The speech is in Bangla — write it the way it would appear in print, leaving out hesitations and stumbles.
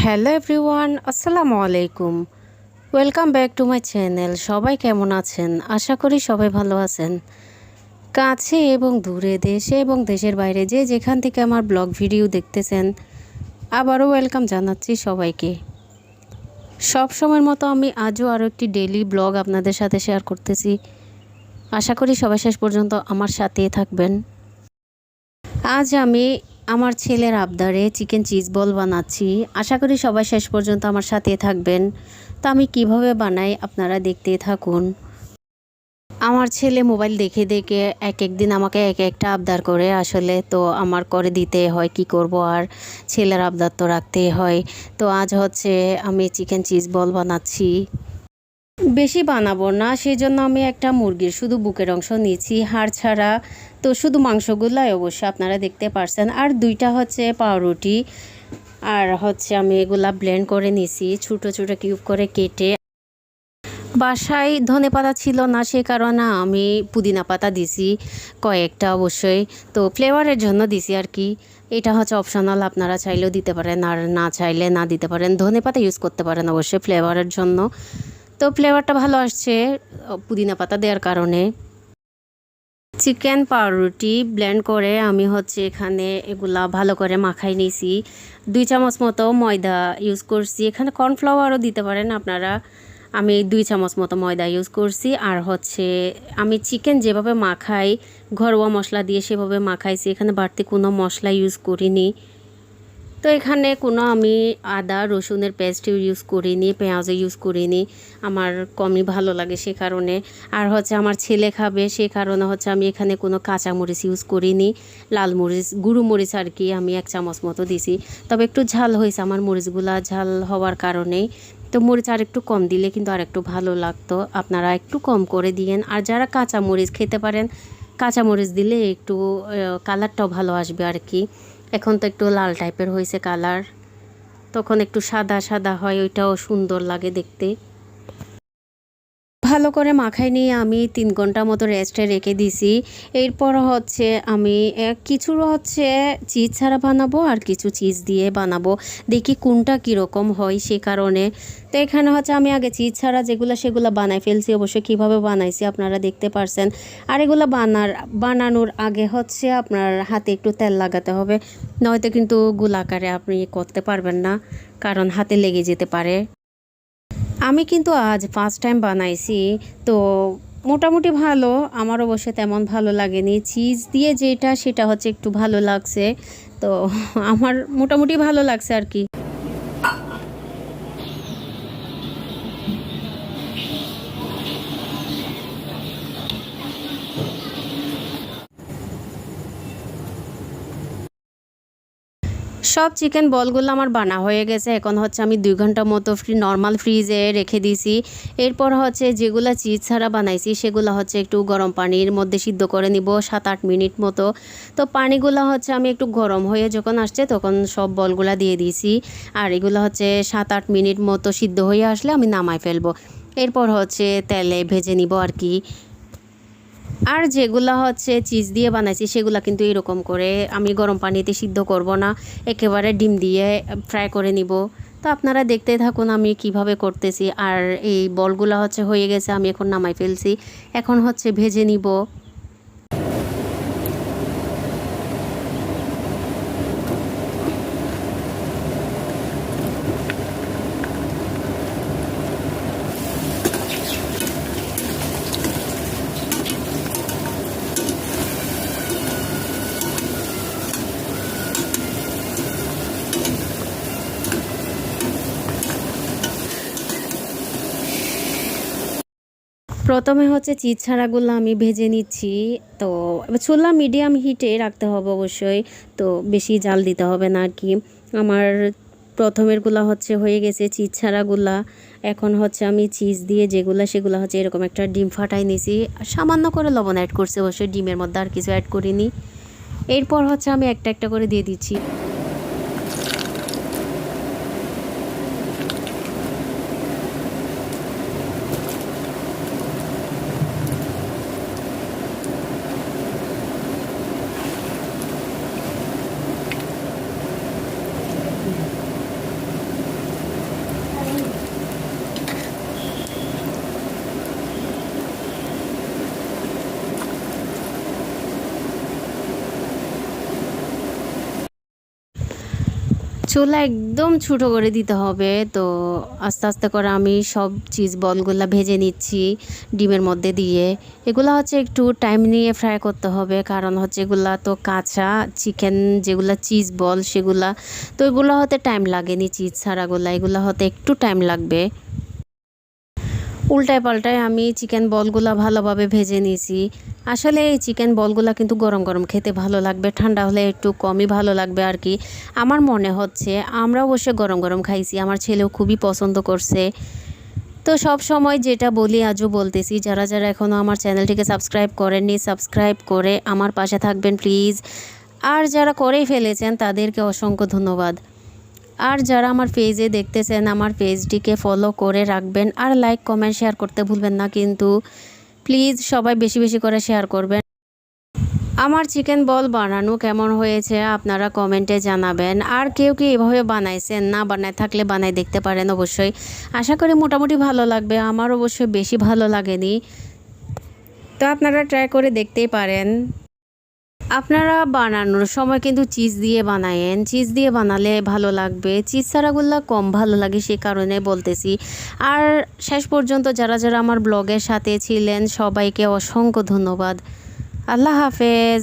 হ্যালো এভরিওয়ান, আসসালামু আলাইকুম। Welcome back to my channel. সবাই কেমন আছেন? আশা করি সবাই ভালো আছেন। কাছে এবং দূরে, দেশে এবং দেশের বাইরে যে যেখান থেকে আমার ব্লগ ভিডিও দেখতেছেন, আবারও ওয়েলকাম জানাচ্ছি সবাইকে। সব সময়ের মতো আমি আজও আরও একটি ডেইলি ব্লগ আপনাদের সাথে শেয়ার করতেছি। আশা করি সবাই শেষ পর্যন্ত আমার সাথেই থাকবেন। আজ আমি আমার ছেলের আবদারে চিকেন চিজ বল বানাচ্ছি। আশা করি সবাই শেষ পর্যন্ত আমার সাথে থাকবেন। তো আমি কিভাবে বানাই আপনারা দেখতেই থাকুন। আমার ছেলে মোবাইল দেখে দেখে এক এক দিন আমাকে এক একটা আবদার করে, আসলে তো আমার করে দিতে হয়, কি করব আর, ছেলের আবদার তো রাখতেই হয়। তো আজ হচ্ছে আমি চিকেন চিজ বল বানাচ্ছি। বেশি বানাবো না, সেই জন্য আমি একটা মুরগির শুধু বুকের অংশ নিয়েছি, হাড় ছাড়া। তো শুধু মাংসগুলাই অবশ্য আপনারা দেখতে পারছেন। আর দুইটা হচ্ছে পাউরুটি, আর হচ্ছে আমি এগুলা ব্লেন্ড করে নিছি ছোটো ছোটো কিউব করে কেটে। বাসায় ধনেপাতা ছিল না, সে কারণে আমি পুদিনা পাতা দিছি কয়েকটা অবশ্যই। তো ফ্লেভারের জন্য দিছি আর কি। এটা হচ্ছে অপশনাল, আপনারা চাইলেও দিতে পারেন আর না চাইলে না দিতে পারেন। ধনেপাতা ইউজ করতে পারেন অবশ্যই ফ্লেভারের জন্য। তো ফ্লেভারটা ভালো আসছে পুদিনা পাতা দেওয়ার কারণে। চিকেন পাউরুটি ব্লেন্ড করে আমি হচ্ছে এখানে এগুলা ভালো করে মাখাই নিয়েছি। 2 চামচ মতো ময়দা ইউজ করছি, এখানে কর্নফ্লাওয়ারও দিতে পারেন আপনারা। আমি 2 চামচ মতো ময়দা ইউজ করছি। আর হচ্ছে আমি চিকেন যেভাবে মাখাই ঘরোয়া মশলা দিয়ে সেভাবে মাখাইছি, এখানে বাড়তি কোনো মশলা ইউজ করিনি। তো এখানে কোনো আমি আদা রসুনের পেস্ট ইউজ করিনি, পেঁয়াজও ইউজ করিনি, আমার কমই ভালো লাগে সে কারণে। আর হচ্ছে আমার ছেলে খাবে সে কারণে হচ্ছে আমি এখানে কোনো কাঁচামরিচ ইউজ করিনি। লাল মরিচ, গুঁড়ো মরিচ আর কি, আমি 1 চামচ মতো দিছি। তবে একটু ঝাল হয়েছে আমার মরিচগুলা, ঝাল হওয়ার কারণেই। তো মরিচ আর একটু কম দিলে কিন্তু আর একটু ভালো লাগতো, আপনারা একটু কম করে দিয়েন। আর যারা কাঁচামরিচ খেতে পারেন, কাঁচামরিচ দিলে একটু কালারটাও ভালো আসবে আর কি। এখন তো একটু লাল টাইপের হয়েছে কালার, তখন একটু সাদা সাদা হয়, ওইটাও সুন্দর লাগে দেখতে। ভালো করে মাখাই নিয়ে আমি 3 ঘন্টা মতো রেস্টে রেখে দিছি। এরপর হচ্ছে আমি কিছু হচ্ছে চিজ ছাড়া বানাবো আর কিছু চিজ দিয়ে বানাবো, দেখি কোনটা কীরকম হয় সে কারণে। তো এখানে হচ্ছে আমি আগে চিজ ছাড়া যেগুলো সেগুলো বানাই ফেলছি, অবশ্যই কীভাবে বানাইছি আপনারা দেখতে পারছেন। আর এগুলো বানানোর আগে হচ্ছে আপনার হাতে একটু তেল লাগাতে হবে, নয়তো কিন্তু গোলাকারে আপনি করতে পারবেন না, কারণ হাতে লেগে যেতে পারে। আমি কিন্তু আজ ফার্স্ট টাইম বানাইছি, তো মোটামুটি ভালো, আমার অবশ্য তেমন ভালো লাগেনি। চিজ দিয়ে যেটা সেটা হচ্ছে একটু ভালো লাগছে, তো আমার মোটামুটি ভালো লাগছে আর কি। সব চিকেন বলগুলো আমার বানা হয়ে গেছে। এখন হচ্ছে আমি 2 ঘন্টা মতো নর্মাল ফ্রিজে রেখে দিছি। এরপর হচ্ছে যেগুলো চিজ ছাড়া বানাইছি সেগুলো হচ্ছে একটু গরম পানির মধ্যে সিদ্ধ করে নিব 7-8 মিনিট মতো। তো পানিগুলো হচ্ছে আমি একটু গরম হয়ে যখন আসছে তখন সব বলগুলা দিয়ে দিয়েছি। আর এগুলো হচ্ছে 7-8 মিনিট মতো সিদ্ধ হয়ে আসলে আমি নামাই ফেলবো। এরপর হচ্ছে তেলে ভেজে নিব আর কি। আর যেগুলা হচ্ছে চিজ দিয়ে বানাইছি সেগুলা কিন্তু এরকম করে আমি গরম পানিতে সিদ্ধ করব না, একেবারে ডিম দিয়ে ফ্রাই করে নিব। তো আপনারা দেখতে থাকুন আমি কিভাবে করতেছি। আর এই বলগুলা হচ্ছে হয়ে গেছে, আমি এখন নামাই ফেলছি, এখন হচ্ছে ভেজে নিব। প্রথমে হচ্ছে চিজ ছাড়াগুলো আমি ভেজে নিচ্ছি। তো এবার চুলা মিডিয়াম হিটে রাখতে হবে অবশ্যই, তো বেশি জাল দিতে হবে না আর কি। আমার প্রথমেরগুলা হচ্ছে হয়ে গেছে চিজ ছাড়াগুলা। এখন হচ্ছে আমি চিজ দিয়ে যেগুলা সেগুলো হচ্ছে এরকম একটা ডিম ফাটাই নিছি, সামান্য করে লবণ অ্যাড করছি অবশ্যই, ডিমের মধ্যে আর কিছু অ্যাড করিনি। এরপর হচ্ছে আমি একটা একটা করে দিয়ে দিচ্ছি। চুলা একদম ছোটো করে দিতে হবে। তো আস্তে আস্তে করে আমি সব চিজ বলগুলা ভেজে নিচ্ছি ডিমের মধ্যে দিয়ে। এগুলা হচ্ছে একটু টাইম নিয়ে ফ্রাই করতে হবে, কারণ হচ্ছে এগুলা তো কাঁচা চিকেন, যেগুলা চিজ বল সেগুলা তো এগুলো হতে টাইম লাগেনি, চিজ ছাড়াগুলা এগুলো হতে একটু টাইম লাগবে। উল্টায় পাল্টায় আমি চিকেন বলগুলা ভালোভাবে ভেজে নিয়েছি। আসলে এই চিকেন বলগুলা কিন্তু গরম গরম খেতে ভালো লাগবে, ঠান্ডা হলে একটু কমই ভালো লাগবে আর কি। আমার মনে হচ্ছে আমরা অবশ্য গরম গরম খাইছি, আমার ছেলেও খুবই পছন্দ করছে। তো সব সময় যেটা বলি আজও বলতেছি, যারা যারা এখনও আমার চ্যানেলটিকে সাবস্ক্রাইব করেননি সাবস্ক্রাইব করে আমার পাশে থাকবেন প্লিজ। আর যারা করেই ফেলেছেন তাদেরকে অসংখ্য ধন্যবাদ। আর যারা আমার পেজে দেখতেছেন আমার পেজটিকে ফলো করে রাখবেন, আর লাইক কমেন্ট শেয়ার করতে ভুলবেন না কিন্তু প্লিজ সবাই বেশি বেশি করে শেয়ার করবেন। আমার চিকেন বল বানানো কেমন হয়েছে আপনারা কমেন্টে জানাবেন। আর কেউ কি এভাবে বানাইছেন, না বানায় থাকলে বানাই দেখতে পারেন অবশ্যই। আশা করি মোটামুটি ভালো লাগবে, আমার অবশ্যই বেশি ভালো লাগেনি, তো আপনারা ট্রাই করে দেখতেই পারেন। আপনারা বানানোর সময় কিন্তু চিজ দিয়ে বানায়েন, চিজ দিয়ে বানালে ভালো লাগবে, চিজ ছাড়াগুলো কম ভালো লাগে, সে কারণে বলতেছি। আর শেষ পর্যন্ত যারা যারা আমার ব্লগের সাথে ছিলেন সবাইকে অসংখ্য ধন্যবাদ। আল্লাহ হাফেজ।